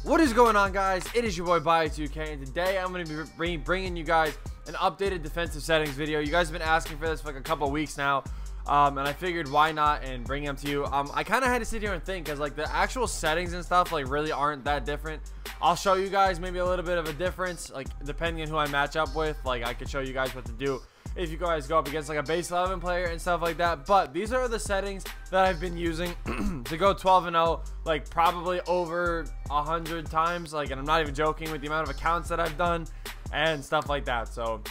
What is going on, guys? It is your boy Bio2K, and today I'm going to be bringing you guys an updated defensive settings video. You guys have been asking for this for like a couple weeks now, and I figured why not and bring them to you. I kind of had to sit here and think, because like the actual settings and stuff like really aren't that different. I'll show you guys maybe a little bit of a difference, like depending on who I match up with. Like I could show you guys what to do if you guys go up against like a base 11 player and stuff like that. But these are the settings that I've been using to go 12-0, like probably over 100 times. Like, and I'm not even joking with the amount of accounts that I've done and stuff like that. So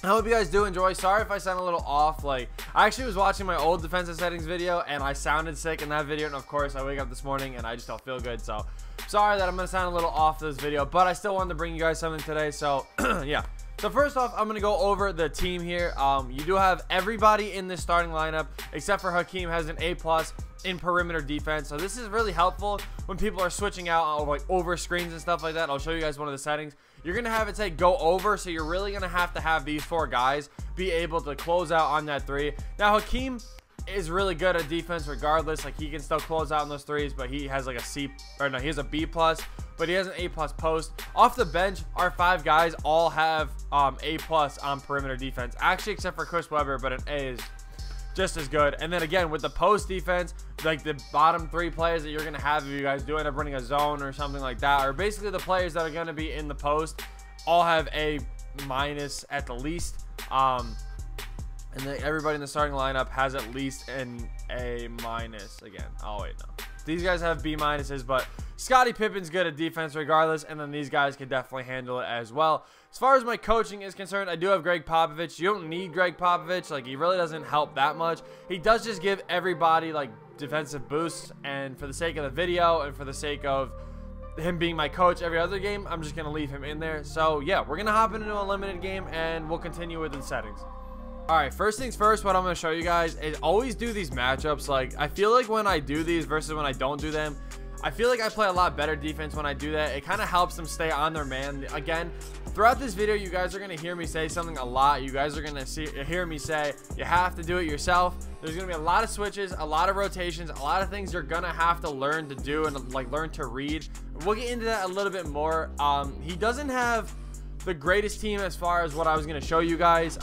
I hope you guys do enjoy. Sorry if I sound a little off. Like, I actually was watching my old defensive settings video and I sounded sick in that video, and of course I wake up this morning and I just don't feel good. So sorry that I'm gonna sound a little off this video, but I still wanted to bring you guys something today. So yeah. So first off, I'm going to go over the team here. You do have everybody in this starting lineup except for Hakeem has an A+ in perimeter defense. So this is really helpful when people are switching out like over screens and stuff like that. I'll show you guys one of the settings. You're going to have it say go over, so you're really going to have these four guys be able to close out on that three. Now Hakeem is really good at defense regardless. Like, he can still close out on those threes, but he has like he has a B+, but he has an A+ post. Off the bench, our five guys all have A+ on perimeter defense, actually, except for Chris Webber, but an A is just as good. And then again, with the post defense, like the bottom three players that you're gonna have if you guys do end up running a zone or something like that, or basically the players that are gonna be in the post, all have A- at the least. And then everybody in the starting lineup has at least an A-. Again, oh wait, no, these guys have B-, but Scottie Pippen's good at defense regardless, and then these guys can definitely handle it as well. As far as my coaching is concerned, I do have Greg Popovich. You don't need Greg Popovich. Like, he really doesn't help that much. He does just give everybody like defensive boosts, and for the sake of the video and for the sake of him being my coach every other game, I'm just gonna leave him in there. So yeah, we're gonna hop into a limited game and we'll continue with the settings. Alright, first things first, what I'm going to show you guys is always do these matchups. Like, I feel like when I do these versus when I don't do them, I feel like I play a lot better defense when I do that. It kind of helps them stay on their man. Again, throughout this video, you guys are going to hear me say something a lot. You guys are going to hear me say you have to do it yourself. There's going to be a lot of switches, a lot of rotations, a lot of things you're going to have to learn to do and like learn to read. We'll get into that a little bit more. He doesn't have the greatest team as far as what I was going to show you guys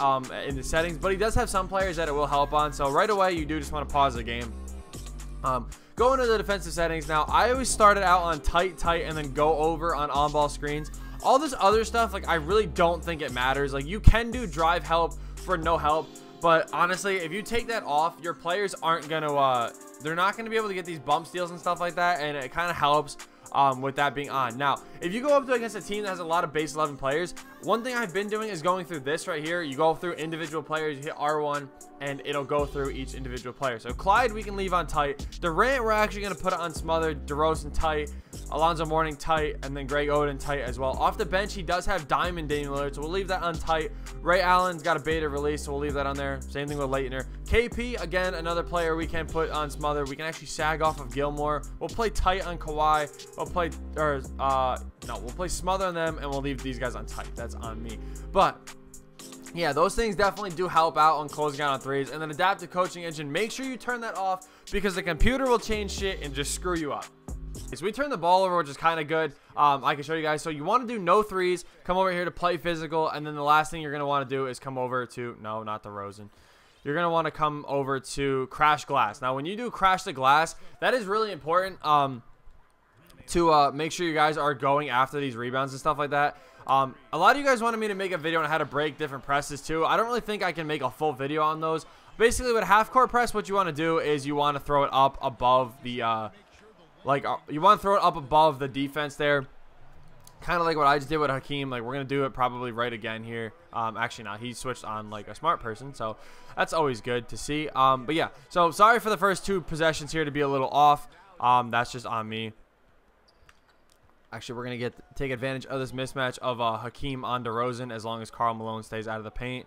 in the settings, but he does have some players that it will help on. So right away, you do just want to pause the game. Go into the defensive settings. Now, I always started out on tight, and then go over on ball screens. All this other stuff, like, I really don't think it matters. Like, you can do drive help for no help, but honestly, if you take that off, your players aren't going to, they're not going to be able to get these bump steals and stuff like that, and it kind of helps with that being on. Now, if you go up against a team that has a lot of base 11 players, one thing I've been doing is going through this right here. You go through individual players, you hit R1, and it'll go through each individual player. So Clyde, we can leave on tight. Durant, we're actually going to put it on smothered. DeRozan tight. Alonzo Mourning tight, and then Greg Oden tight as well. Off the bench, he does have Diamond Damian Lillard, so we'll leave that on tight. Ray Allen's got a beta release, so we'll leave that on there. Same thing with Leitner. KP, again, another player we can put on smother. We can actually sag off of Gilmore. We'll play tight on Kawhi. We'll play smother on them, and we'll leave these guys on tight. That's on me. But yeah, those things definitely do help out on closing out on threes. And then adaptive coaching engine, make sure you turn that off, because the computer will change shit and just screw you up. So we turn the ball over, which is kind of good. I can show you guys. So you want to do no threes, come over here to play physical, and then the last thing you're going to want to do is come over to, no, not DeRozan. You're going to want to come over to crash glass. Now, when you do crash the glass, that is really important to make sure you guys are going after these rebounds and stuff like that. A lot of you guys wanted me to make a video on how to break different presses too. I don't really think I can make a full video on those. Basically, with half court press, what you want to do is you want to throw it up above the you want to throw it up above the defense there, kind of like what I just did with Hakeem. Like, we're gonna do it probably right again here. Actually not, he switched on like a smart person, so that's always good to see. But yeah, so sorry for the first two possessions here to be a little off. That's just on me. Actually, we're gonna take advantage of this mismatch of Hakeem on DeRozan, as long as Karl Malone stays out of the paint.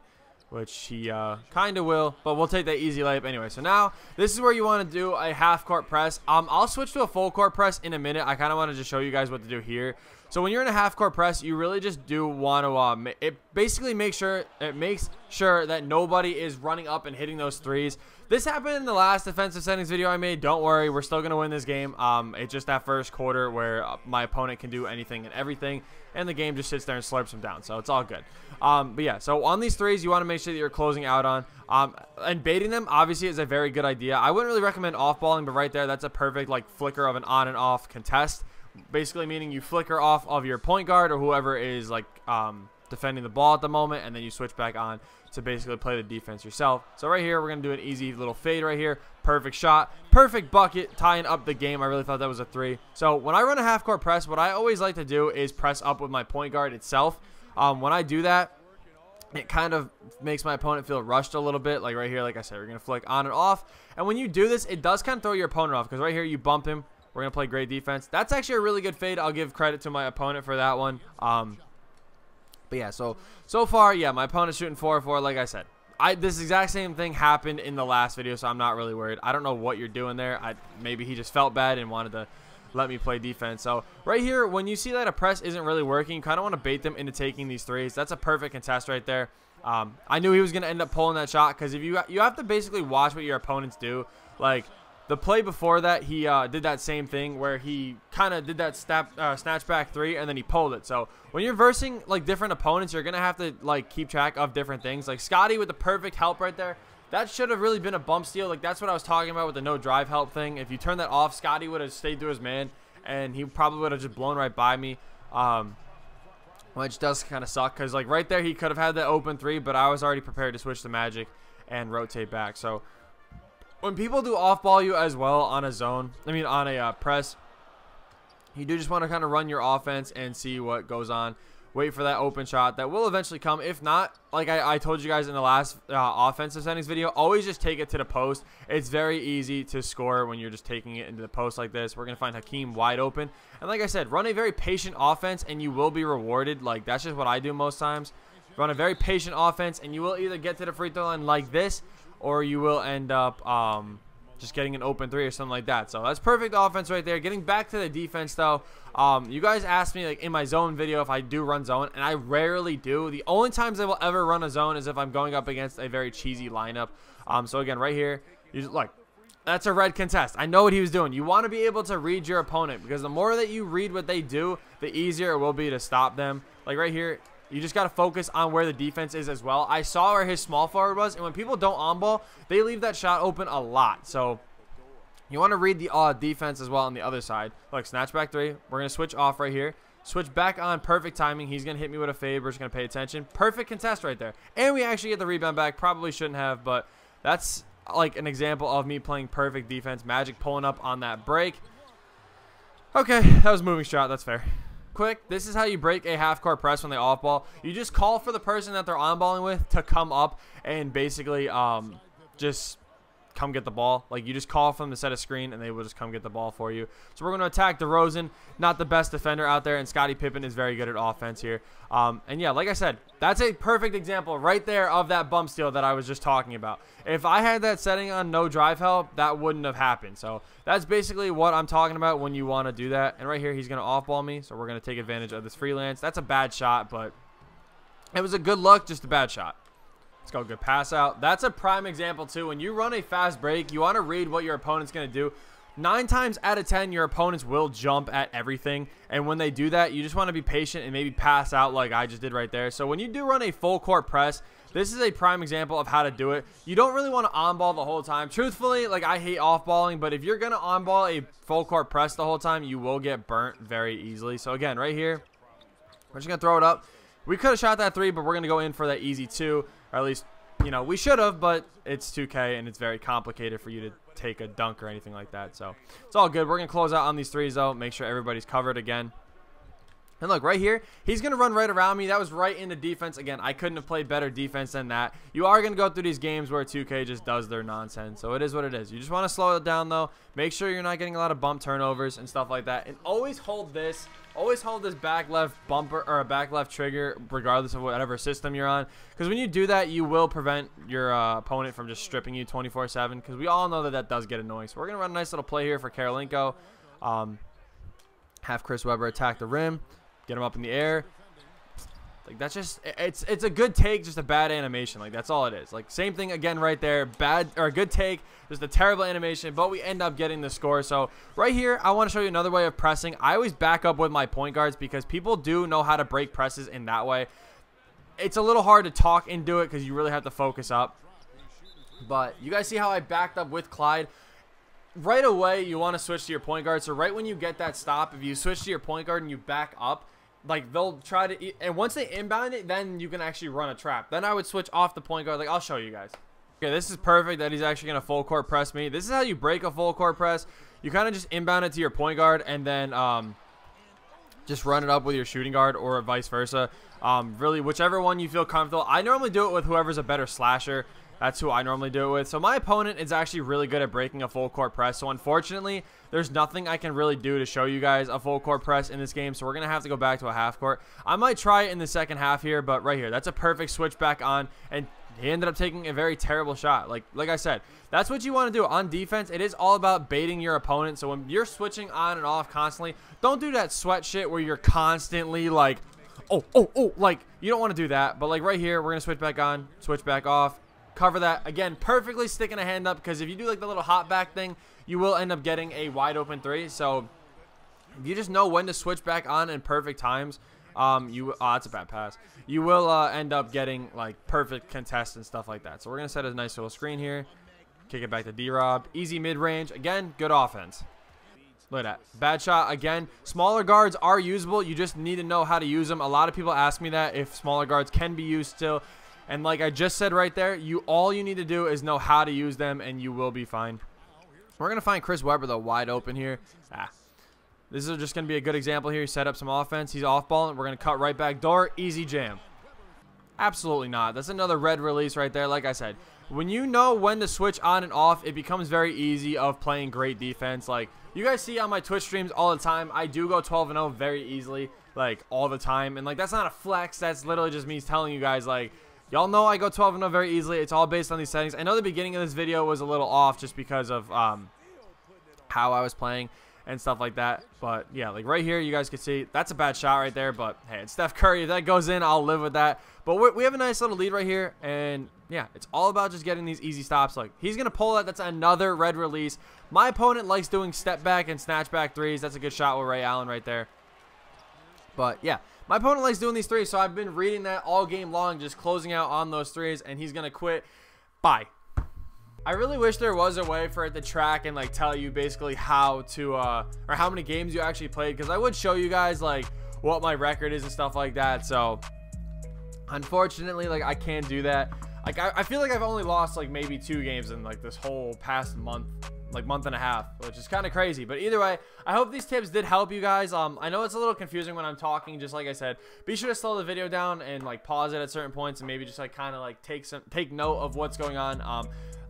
which he kind of will, but we'll take that easy layup anyway. So now this is where you want to do a half court press. I'll switch to a full court press in a minute. I kind of want to just show you guys what to do here. So when you're in a half court press, you really just do want to it basically makes sure that nobody is running up and hitting those threes. This happened in the last defensive settings video I made. Don't worry, we're still gonna win this game. It's just that first quarter where my opponent can do anything and everything, and the game just sits there and slurps them down. So it's all good. But yeah, so on these threes, you want to make sure that you're closing out on. And baiting them obviously is a very good idea. I wouldn't really recommend off balling, but right there, that's a perfect like flicker of an on and off contest. Basically meaning you flicker off of your point guard or whoever is like defending the ball at the moment, and then you switch back on to basically play the defense yourself. So right here, we're going to do an easy little fade right here. Perfect shot. Perfect bucket, tying up the game. I really thought that was a three. So when I run a half-court press, what I always like to do is press up with my point guard itself. When I do that, it kind of makes my opponent feel rushed a little bit. Like right here, like I said, we're going to flick on and off. And when you do this, it does kind of throw your opponent off because right here, you bump him. We're going to play great defense. That's actually a really good fade. I'll give credit to my opponent for that one. But yeah, so far, yeah, my opponent's shooting 4-4. Like I said, this exact same thing happened in the last video, so I'm not really worried. I don't know what you're doing there. Maybe he just felt bad and wanted to let me play defense. So right here, when you see that a press isn't really working, you kind of want to bait them into taking these threes. That's a perfect contest right there. I knew he was going to end up pulling that shot because if you have to basically watch what your opponents do. Like the play before that, he did that same thing where he kind of did that snatch back three and then he pulled it. So when you're versing like different opponents, you're gonna have to like keep track of different things. Like Scotty with the perfect help right there. That should have really been a bump steal. Like that's what I was talking about with the no drive help thing. If you turn that off, Scotty would have stayed to his man and he probably would have just blown right by me. Which does kind of suck because like right there he could have had the open three, but I was already prepared to switch to Magic and rotate back. So when people do off-ball you as well on a zone, on a press, you do just want to kind of run your offense and see what goes on. Wait for that open shot that will eventually come. If not, like I told you guys in the last offensive settings video, always just take it to the post. It's very easy to score when you're just taking it into the post like this. We're going to find Hakeem wide open. And like I said, run a very patient offense and you will be rewarded. Like that's just what I do most times. Run a very patient offense and you will either get to the free throw line like this, or you will end up just getting an open three or something like that. So that's perfect offense right there. Getting back to the defense, though, you guys asked me like in my zone video if I do run zone, and I rarely do. The only times I will ever run a zone is if I'm going up against a very cheesy lineup. So again, right here, you just like that's a red contest. I know what he was doing. You want to be able to read your opponent because the more that you read what they do, the easier it will be to stop them. Like right here, you just got to focus on where the defense is as well. I saw where his small forward was, and when people don't on-ball, they leave that shot open a lot. So you want to read the defense as well on the other side. Look, snatch back three. We're going to switch off right here. Switch back on. Perfect timing. He's going to hit me with a fade. We're just going to pay attention. Perfect contest right there. And we actually get the rebound back. Probably shouldn't have, but that's like an example of me playing perfect defense. Magic pulling up on that break. Okay, that was moving shot. That's fair. Quick, this is how you break a half-court press when they off-ball. You just call for the person that they're on-balling with to come up and basically just come get the ball. Like, you just call for them to set a screen, and they will just come get the ball for you. So we're going to attack DeRozan, not the best defender out there, and Scottie Pippen is very good at offense here. And, yeah, like I said, that's a perfect example right there of that bump steal that I was just talking about. If I had that setting on no drive help, that wouldn't have happened. So that's basically what I'm talking about when you want to do that. And right here, he's going to off-ball me, so we're going to take advantage of this freelance. That's a bad shot, but it was a good look, just a bad shot. Let's go, good pass out. That's a prime example, too. When you run a fast break, you want to read what your opponent's going to do. 9 times out of 10, your opponents will jump at everything. And when they do that, you just want to be patient and maybe pass out like I just did right there. So when you do run a full court press, this is a prime example of how to do it. You don't really want to on-ball the whole time. Truthfully, like I hate off-balling, but if you're going to on-ball a full court press the whole time, you will get burnt very easily. So again, right here, we're just going to throw it up. We could have shot that 3, but we're going to go in for that easy 2, or at least, you know, we should have, but it's 2K and it's very complicated for you to take a dunk or anything like that. So it's all good. We're going to close out on these 3s, though. Make sure everybody's covered again. And look, right here, he's going to run right around me. That was right into defense. Again, I couldn't have played better defense than that. You are going to go through these games where 2K just does their nonsense. So it is what it is. You just want to slow it down, though. Make sure you're not getting a lot of bump turnovers and stuff like that. And always hold this. Always hold this back left bumper or a back left trigger regardless of whatever system you're on. Because when you do that, you will prevent your opponent from just stripping you 24/7. Because we all know that that does get annoying. So we're going to run a nice little play here for Karolinko. Have Chris Webber attack the rim. Get him up in the air. Like, that's just, it's a good take, just a bad animation. Like, that's all it is. Like, same thing again right there. Bad, or a good take, just a terrible animation, but we end up getting the score. So right here, I want to show you another way of pressing. I always back up with my point guards because people do know how to break presses in that way. It's a little hard to talk and do it because you really have to focus up. But you guys see how I backed up with Clyde? Right away, you want to switch to your point guard. So right when you get that stop, if you switch to your point guard and you back up, like, they'll try to, and once they inbound it, then you can actually run a trap. Then I would switch off the point guard. Like, I'll show you guys. Okay, this is perfect that he's actually going to full court press me. This is how you break a full court press. You kind of just inbound it to your point guard and then just run it up with your shooting guard or vice versa. Really, whichever one you feel comfortable. I normally do it with whoever's a better slasher. That's who I normally do it with. So my opponent is actually really good at breaking a full court press. So unfortunately, there's nothing I can really do to show you guys a full court press in this game. So we're going to have to go back to a half court. I might try it in the second half here, but right here, that's a perfect switch back on. And he ended up taking a very terrible shot. Like I said, that's what you want to do on defense. It is all about baiting your opponent. So when you're switching on and off constantly, don't do that sweat shit where you're constantly like, oh, like, you don't want to do that. But like right here, we're going to switch back on, switch back off. Cover that again, perfectly sticking a hand up, because if you do like the little hop back thing, you will end up getting a wide open three. So if you just know when to switch back on in perfect times, that's a bad pass. You will end up getting like perfect contest and stuff like that. So we're gonna set a nice little screen here, kick it back to D-Rob, easy mid range. Again, good offense. Look at that. Bad shot. Again, smaller guards are usable. You just need to know how to use them. A lot of people ask me that if smaller guards can be used still. And like I just said right there, all you need to do is know how to use them, and you will be fine. We're going to find Chris Webber, though, wide open here. This is just going to be a good example here. He set up some offense. He's off-balling. We're going to cut right back door. Easy jam. Absolutely not. That's another red release right there. Like I said, when you know when to switch on and off, it becomes very easy of playing great defense. Like, you guys see on my Twitch streams all the time, I do go 12-0 very easily, like, all the time. And, like, that's not a flex. That's literally just me telling you guys, like, y'all know I go 12-0 very easily. It's all based on these settings. I know the beginning of this video was a little off just because of how I was playing and stuff like that. But, yeah, like right here, you guys can see that's a bad shot right there. But, hey, it's Steph Curry. If that goes in, I'll live with that. But we have a nice little lead right here. And, yeah, it's all about just getting these easy stops. Like, he's going to pull that. That's another red release. My opponent likes doing step back and snatch back threes. That's a good shot with Ray Allen right there. But, yeah. My opponent likes doing these threes, so I've been reading that all game long, just closing out on those threes, and he's going to quit. Bye. I really wish there was a way for it to track and, like, tell you basically how to, or how many games you actually played, because I would show you guys, like, what my record is and stuff like that. So, unfortunately, like, I can't do that. Like, I feel like I've only lost, like, maybe 2 games in, like, this whole past month. Like month and a half, which is kind of crazy. But either way, I hope these tips did help you guys. I know it's a little confusing when I'm talking, just like I said. Be sure to slow the video down and like pause it at certain points and maybe just like kind of like take note of what's going on.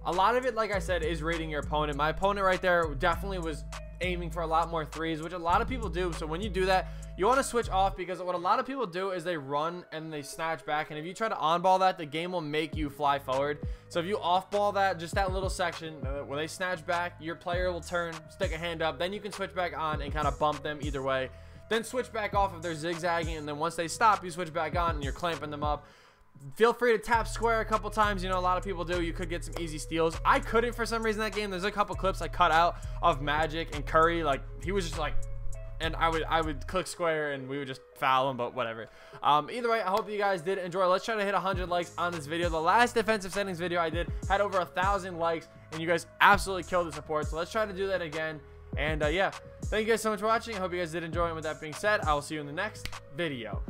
A lot of it, like I said, is reading your opponent. My opponent right there definitely was aiming for a lot more threes, which a lot of people do. So when you do that, you want to switch off, because what a lot of people do is they run and they snatch back, and if you try to on ball that, the game will make you fly forward. So if you off ball that, just that little section when they snatch back, your player will turn, stick a hand up, then you can switch back on and kind of bump them either way, then switch back off if they're zigzagging, and then once they stop, you switch back on and you're clamping them up. Feel free to tap square a couple times. You know, a lot of people do. You could get some easy steals. I couldn't for some reason that game. There's a couple clips I cut out of Magic and Curry. Like, he was just like, and I would click square and we would just foul him, but whatever. Either way, I hope you guys did enjoy. Let's try to hit 100 likes on this video. The last defensive settings video I did had over 1,000 likes, and you guys absolutely killed the support. So let's try to do that again. And yeah, thank you guys so much for watching. I hope you guys did enjoy. And with that being said, I will see you in the next video.